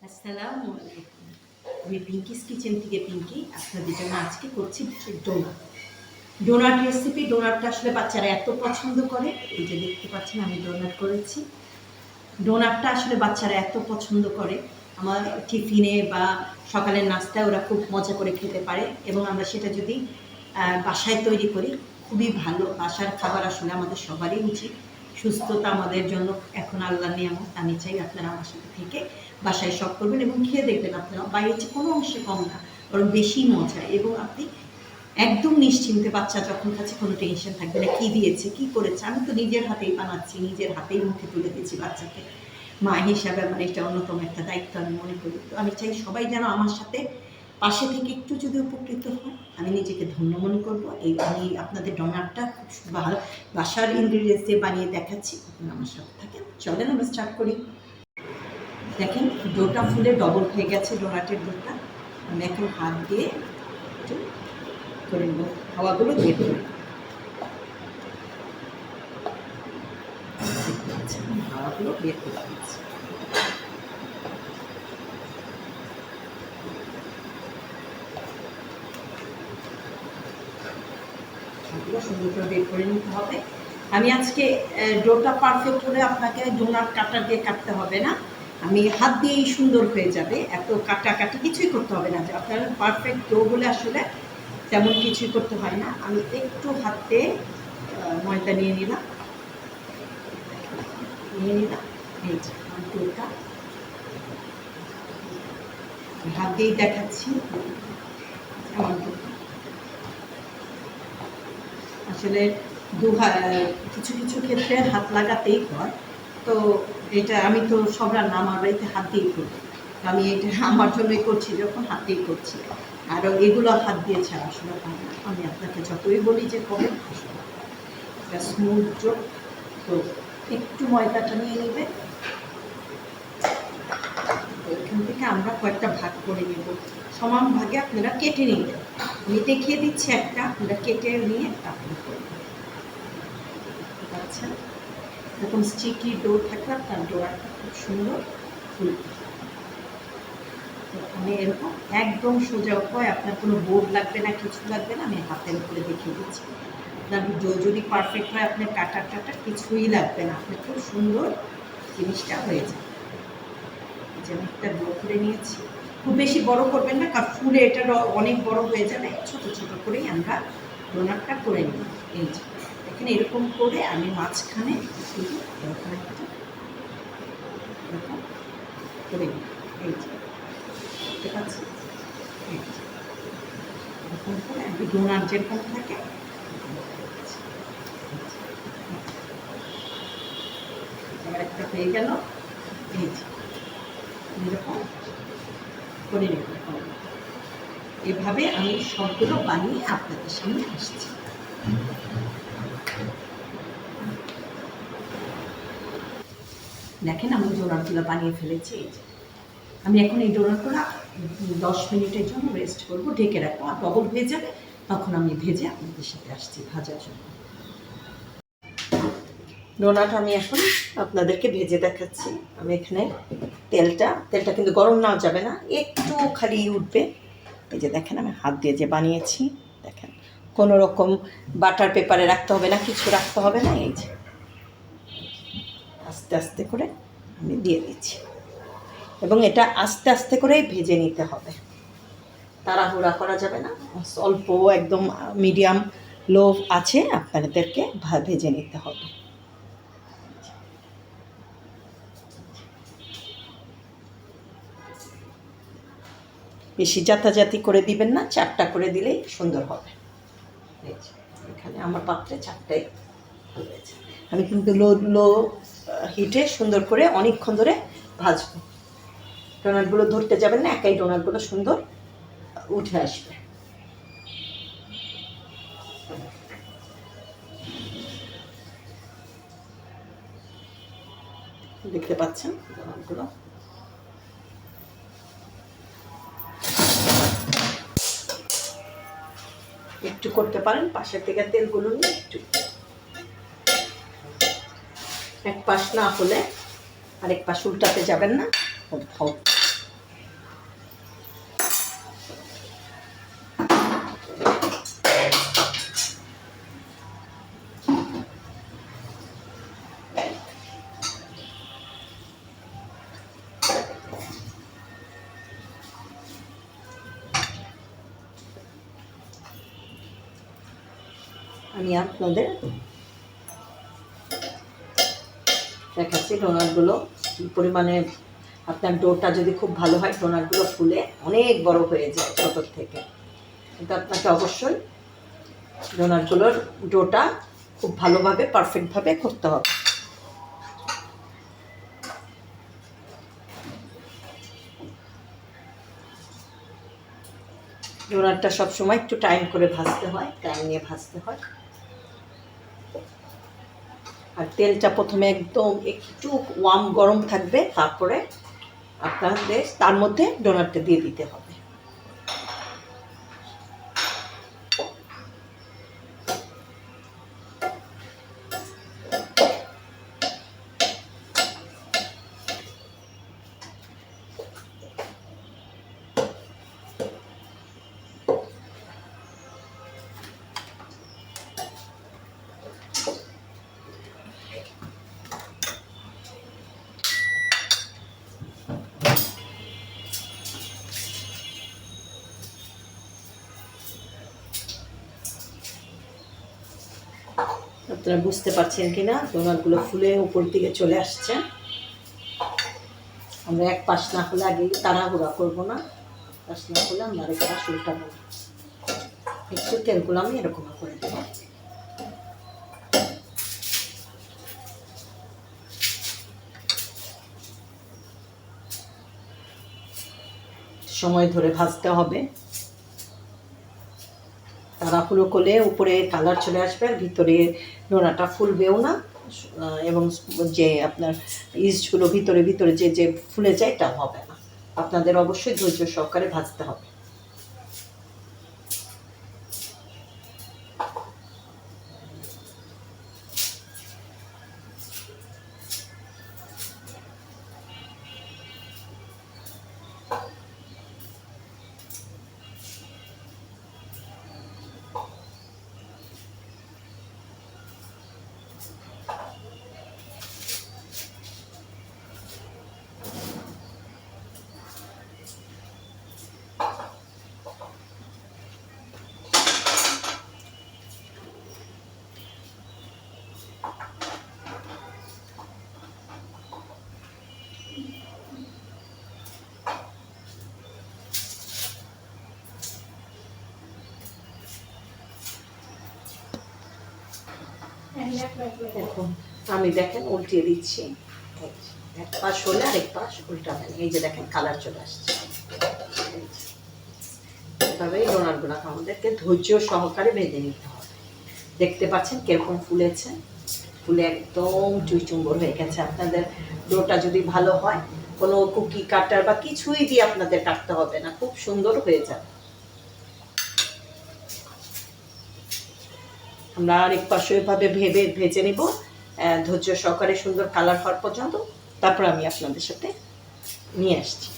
আসসালামু আলাইকুম। আমি পিঙ্কিস কিচেন থেকে পিঙ্কি আপনাদের জন্য আজকে করছি ডোনাট। Donut recipe. ডোনাটটা আসলে বাচ্চারা এত পছন্দ করে, এই যে দেখতে পাচ্ছেন আমি ডোনাট করেছি। ডোনাটটা আসলে বাচ্চারা এত পছন্দ করে, আমার টিফিনে বা সকালের নাস্তায় ওরা খুব মজা করে খেতে পারে, এবং আমরা সেটা যদি বাসায় তৈরি করি খুবই ভালো। বাসার খাবার আসলে আমাদের সবারই উচিত। সুস্থতা আমাদের জন্য এখন আল্লাহর নিয়ামত। আমি চাই আপনারা আমার সাথে থেকে বাসায় সব করবেন এবং খেয়ে দেখবেন আপনারা বাইরের চেয়ে কোনো অংশে কম না, বরং বেশি মজা। এবং আপনি একদম নিশ্চিন্তে, বাচ্চা যখন খাচ্ছে কোনো টেনশন থাকবে না কী দিয়েছে কী করেছে। আমি তো নিজের হাতেই বানাচ্ছি, নিজের হাতেই মুখে তুলে দিয়েছি বাচ্চাকে। মা হিসাবে আমার এটা অন্যতম একটা দায়িত্ব আমি মনে করি। তো আমি চাই সবাই যেন আমার সাথে পাশে থেকে একটু যদি উপকৃত হয়, আমি নিজেকে ধন্য মনে করবো। এই আমি আপনাদের ডোনাটটা খুব ভালো বাসার ইনগ্রিডিয়েন্টস দিয়ে বানিয়ে দেখাচ্ছি, আপনারা আমার সাথে থাকেন। চলেন আমরা স্টার্ট করি। দেখেন ডোটা ফুলে ডবল হয়ে গেছে ডোনাটের ডোটা। আমি এখন হাত দিয়ে একটু করে নেব, হাওয়াগুলো বের করে হাওয়াগুলো বের করে দিচ্ছি। সুন্দর করে বের করে নিতে হবে। আমি আজকে ডোটা পারফেক্ট হলে আপনাকে ডোনাট কাটার দিয়ে কাটতে হবে না, আমি হাত দিয়েই সুন্দর হয়ে যাবে। এত কাটাকাটি কিছুই করতে হবে না, যে আপনার পারফেক্ট ডো বলে আসলে তেমন কিছুই করতে হয় না। আমি একটু হাতে ময়দা নিয়ে নিলাম, এই যে ডোটা হাত দিয়েই দেখাচ্ছি। আসলে কিছু কিছু ক্ষেত্রে হাত লাগাতেই হয়। তো এটা আমি তো সব রান্না আমার বাড়িতে হাত দিয়েই করি, আমি এটা আমার জন্যই করছি, যখন হাত দিয়েই করছি। আর এগুলো হাত দিয়ে ছাড়া আসলে হয় না। আমি আপনাকে যতই বলি যে কবে আসলে এটা স্মুথ যোগ। তো একটু ময়দাটা নিয়ে নেবে, এখান থেকে আমরা কয়েকটা ভাগ করে নেব, সমান ভাগে আপনারা কেটে নেবেন। আমি দেখিয়ে দিচ্ছি একটা, আপনারা কেটে নিয়ে তারপরে করবেন। আচ্ছা, এরকম স্টিকি ডো থাকলে আপনার ডোয়ারটা খুব সুন্দর ফুলবে। তো আমি এরকম একদম সোজা উপায়, আপনার কোনো বোর্ড লাগবে না, কিছু লাগবে না, আমি হাতের উপরে দেখিয়ে দিচ্ছি। আপনার ডো যদি পারফেক্ট হয় আপনার কাটার কিছুই লাগবে না, আপনার খুব সুন্দর জিনিসটা হয়ে যায়। যে আমি একটা ডো করে নিয়েছি, খুব বেশি বড় করবেন না, কারণ ফুলে এটা অনেক বড় হয়ে যাবে। ছোট ছোট করেই আমরা ডোনাটটা করে নিই। এই যে এখানে এরকম করে আমি মাঝখানে শুধু এরকম করে নিই। এই যে দেখতে পাচ্ছি, এরকম করে আমি ডোনাট যেরকম থাকে আবার একটা হয়ে গেল। এই যে এরকম করে নেব। এভাবে আমি সবগুলো বানিয়ে আপনাদের সামনে আসছি। দেখেন আমি ডোনাটগুলো বানিয়ে ফেলেছি। এই যে আমি এখন এই ডোনাটগুলো 10 মিনিটের জন্য রেস্ট করবো, ঢেকে রাখবো। আর ডবল হয়ে যাবে তখন আমি ভেজে আপনাদের সাথে আসছি ভাজার জন্য। ডোনাট আমি এখন আপনাদেরকে ভেজে দেখাচ্ছি। আমি এখানে তেলটা কিন্তু গরম নেওয়া যাবে না, একটু খালি উঠবে। এই যে দেখেন আমি হাত দিয়ে যে বানিয়েছি, দেখেন কোনো রকম বাটার পেপারে রাখতে হবে না, কিছু রাখতে হবে না। এই যে আস্তে আস্তে করে আমি দিয়ে দিচ্ছি, এবং এটা আস্তে আস্তে করেই ভেজে নিতে হবে, তাড়াহুড়া করা যাবে না। অল্প একদম মিডিয়াম লো আছে আপনাদেরকে ভেজে নিতে হবে। বেশি জাতাজাতি করে দিবেন না, 4টা করে দিলেই সুন্দর হবে। এখানে আমার পাত্রে 4টাই হয়েছে। আমি কিন্তু লো হিটে সুন্দর করে অনেকক্ষণ ধরে ভাজবো। ডোনাটগুলো ধরতে যাবেন না, একাই ডোনাটগুলো সুন্দর উঠে আসবে। দেখতে পাচ্ছেন ডোনাটগুলো একটু করতে পারেন, পাশের থেকে তেলগুলো নিয়ে একটু, এক পাশ না হলে আরেক পাশ উল্টাতে যাবেন না। আমি আপনাদের দেখাচ্ছি ডোনাটগুলো কী পরিমাণে। আপনার ডোটা যদি খুব ভালো হয় ডোনাটগুলো ফুলে অনেক বড় হয়ে যায় ছোটোর থেকে, কিন্তু আপনাকে অবশ্যই ডোনাটগুলোর ডোটা খুব ভালোভাবে পারফেক্টভাবে করতে হবে। ডোনাটটা সবসময় একটু টাইম করে ভাজতে হয়, টাইম নিয়ে ভাজতে হয়। আর তেলটা প্রথমে একদম একটু ওয়ার্ম গরম থাকবে, তারপরে আপনাদের তার মধ্যে ডোনাটটা দিয়ে দিতে হবে। আপনারা বুঝতে পারছেন কিনা ডোনাটগুলো ফুলে উপর দিকে চলে আসছে। আমরা এক পাশ না হলে আগে তাড়াহুড়া করবো না, পাশ না হলে আমরা আরেক পাশ উল্টাবো। একটু তেলগুলো আমি এরকম করে দেবো। সময় ধরে ভাজতে হবে, তাড়াহুড়ো করলে উপরে কালার চলে আসবে আর ভিতরে ডোনাটা ফুলবেও না, এবং যে আপনার ইস্টগুলো ভিতরে ভিতরে যে যে ফুলে যায় এটা হবে না। আপনাদের অবশ্যই ধৈর্য সহকারে ভাজতে হবে। এখন আমি দেখেন উল্টিয়ে দিচ্ছি, এক পাশ হলে আরেক পাশ উল্টাবেন। এই যে দেখেন কালার চলে আসছে। এভাবে এই ডোনাটগুলোকে আমাদেরকে ধৈর্য সহকারে ভেজে নিতে হবে। দেখতে পাচ্ছেন কিরকম ফুলেছে, ফুলে একদম চুইচুম্বর হয়ে গেছে। আপনাদের ডোটা যদি ভালো হয় কোনো কুকি কাটার বা কিছুই দিয়ে আপনাদের কাটতে হবে না, খুব সুন্দর হয়ে যাবে। আমরা আরেক পাশে এভাবে ভেজে নিব ধৈর্য সহকারে সুন্দর কালার হওয়ার পর্যন্ত, তারপর আমি আপনাদের সাথে নিয়ে আসছি।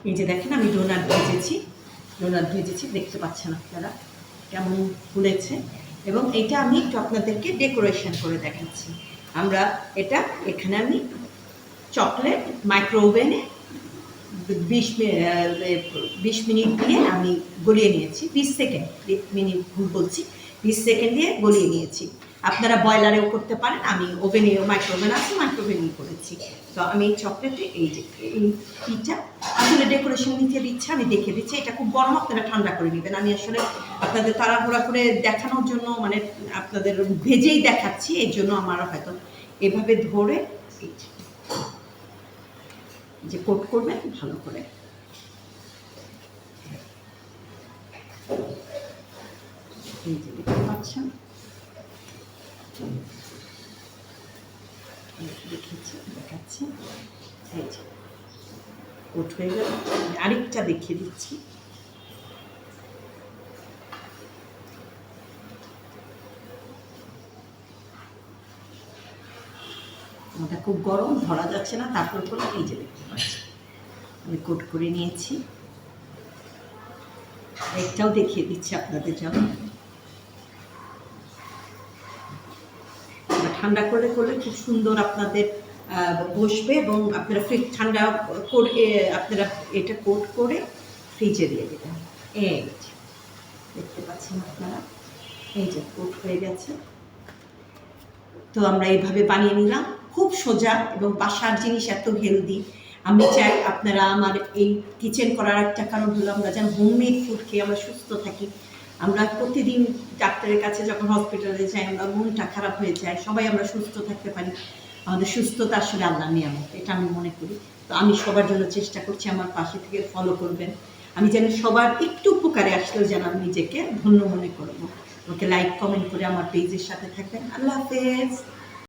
এই যে দেখেন আমি ডোনাট ভেজেছি, দেখতে পাচ্ছেন আপনারা কেমন ফুলেছে। এবং এটা আমি একটু আপনাদেরকে ডেকোরেশন করে দেখাচ্ছি। আমরা এটা এখানে আমি চকলেট মাইক্রো ওভেনে 20 মিনিট দিয়ে আমি গলিয়ে নিয়েছি, 20 সেকেন্ড, মিনিট ভুল বলছি, 20 সেকেন্ড দিয়ে গলিয়ে নিয়েছি। আপনারা বয়লারেও করতে পারেন, আমি ওভেনেও মাইক্রো ওভেন আছে, মাইক্রো ওভেনেই করেছি। তো আমি এই চকলেটে এই যে এই পিঠা আসলে ডেকোরেশন নিচে দিচ্ছি, আমি দেখে দিচ্ছি। এটা খুব গরম, আপনারা ঠান্ডা করে নেবেন। আমি আসলে আপনাদের তাড়াহুড়া করে দেখানোর জন্য মানে আপনাদের ভেজেই দেখাচ্ছি, এই জন্য আমার হয়তো এভাবে ধরে যে কোট করবেন ভালো করে। এই যে দেখতে পাচ্ছেন, দেখাচ্ছি এই যে কোট হয়ে গেল। আরেকটা দেখিয়ে দিচ্ছি। ওটা খুব গরম, ধরা যাচ্ছে না, তারপর করে এই যে দেখতে পাচ্ছি আমি কোট করে নিয়েছি। একটাও দেখিয়ে দিচ্ছি আপনাদের জন্য। ঠান্ডা করলে খুব সুন্দর আপনাদের বসবে, এবং আপনারা ফ্রিজ ঠান্ডা করে আপনারা এটা কোট করে ফ্রিজে দিয়ে দেবেন। এই দেখতে পাচ্ছেন আপনারা এই যে কোট হয়ে গেছে। তো আমরা এইভাবে বানিয়ে নিলাম, খুব সোজা এবং বাসার জিনিস এত হেলদি। আমি চাই আপনারা, আমার এই কিচেন করার একটা কারণ হলো আমরা যেন হোমমেড ফুড খেয়ে আমরা সুস্থ থাকি। আমরা প্রতিদিন ডাক্তারের কাছে যখন হসপিটালে যাই আমরা মনটা খারাপ হয়ে যায়, সবাই আমরা সুস্থ থাকতে পারি। আমাদের সুস্থতা আসলে আল্লাহর নিয়ামত, এটা আমি মনে করি। তো আমি সবার জন্য চেষ্টা করছি, আমার পাশে থেকে ফলো করবেন। আমি যেন সবার একটু উপকারে আসলেও যেন আমি নিজেকে ধন্য মনে করবো। ওকে লাইক কমেন্ট করে আমার পেজের সাথে থাকবেন। আল্লাহ হাফেজ।